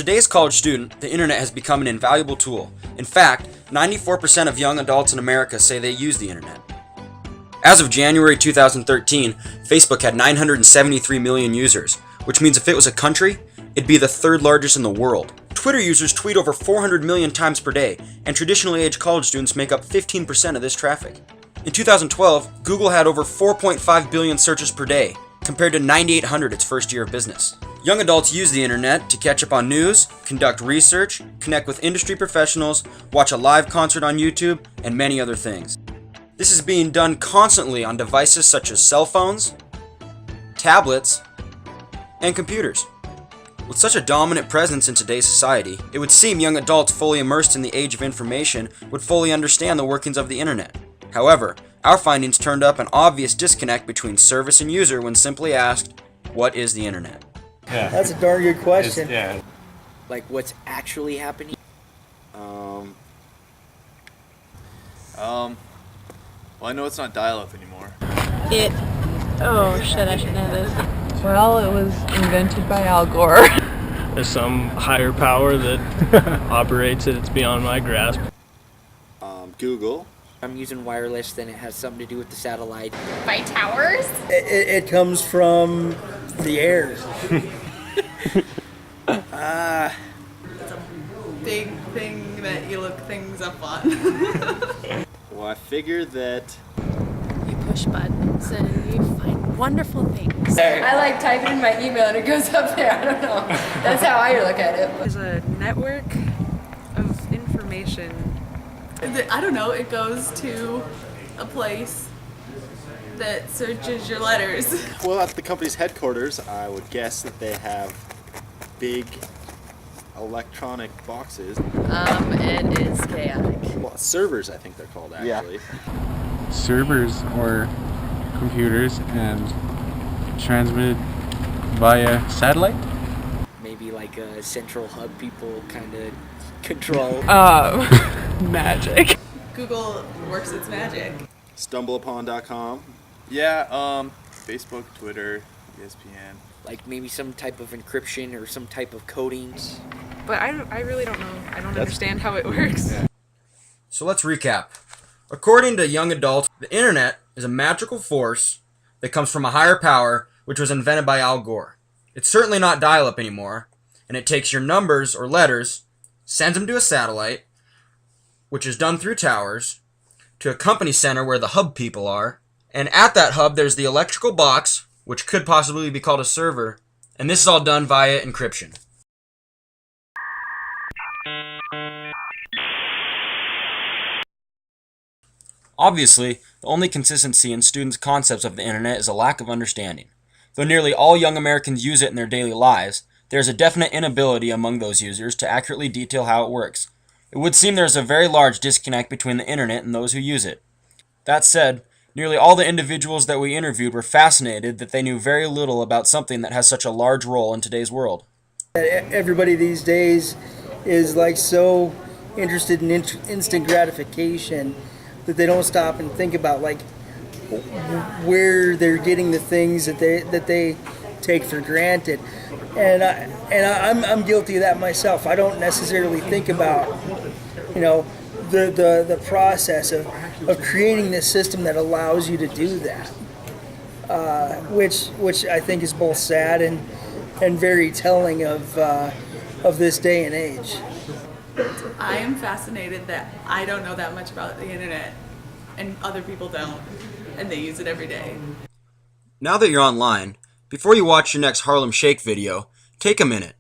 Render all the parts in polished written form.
today's college student, the internet has become an invaluable tool. In fact, 94% of young adults in America say they use the internet. As of January 2013, Facebook had 973 million users, which means if it was a country, it'd be the third largest in the world. Twitter users tweet over 400 million times per day, and traditionally aged college students make up 15% of this traffic. In 2012, Google had over 4.5 billion searches per day, compared to 9,800 its first year of business. Young adults use the internet to catch up on news, conduct research, connect with industry professionals, watch a live concert on YouTube, and many other things. This is being done constantly on devices such as cell phones, tablets, and computers. With such a dominant presence in today's society, it would seem young adults fully immersed in the age of information would fully understand the workings of the internet. However, our findings turned up an obvious disconnect between service and user when simply asked, what is the internet? Yeah. That's a darn good question. Yeah. Like what's actually happening? Well, I know it's not dial-up anymore. Oh shit, I should know this. Well, it was invented by Al Gore. There's some higher power that operates it. It's beyond my grasp. Google. I'm using wireless, then it has something to do with the satellite. By towers? It comes from the air. It's a big thing that you look things up on. Well, I figured that You push buttons and you find wonderful things. I like type in my email and it goes up there. I don't know. That's how I look at it. There's a network of information. I don't know, it goes to a place that searches your letters. well, at the company's headquarters, I would guess that they have big electronic boxes. It is chaotic. Well, servers, I think they're called actually. Servers or computers and transmitted via satellite. Maybe like a central hub people kind of control. Magic. Google works its magic. StumbleUpon.com. Yeah, Facebook, Twitter, ESPN. Like maybe some type of encryption or some type of coding. But I really don't know. I don't understand how it works. Yeah. So let's recap. According to young adults, the internet is a magical force that comes from a higher power, which was invented by Al Gore. It's certainly not dial-up anymore, and it takes your numbers or letters, sends them to a satellite, which is done through towers, to a company center where the hub people are, and at that hub there's the electrical box, which could possibly be called a server, and this is all done via encryption. Obviously, the only consistency in students' concepts of the internet is a lack of understanding. Though nearly all young Americans use it in their daily lives, there is a definite inability among those users to accurately detail how it works. It would seem there is a very large disconnect between the internet and those who use it. That said, nearly all the individuals that we interviewed were fascinated that they knew very little about something that has such a large role in today's world. Everybody these days is like so interested in instant gratification that they don't stop and think about like where they're getting the things that they take for granted. And I'm guilty of that myself. I don't necessarily think about, the process of creating this system that allows you to do that, which I think is both sad and very telling of this day and age. I am fascinated that I don't know that much about the internet and other people don't, and they use it every day. Now that you're online, before you watch your next Harlem Shake video, take a minute,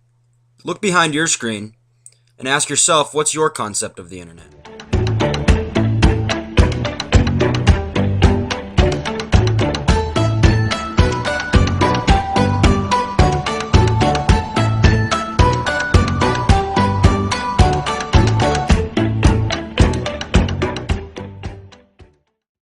look behind your screen, and ask yourself what's your concept of the internet.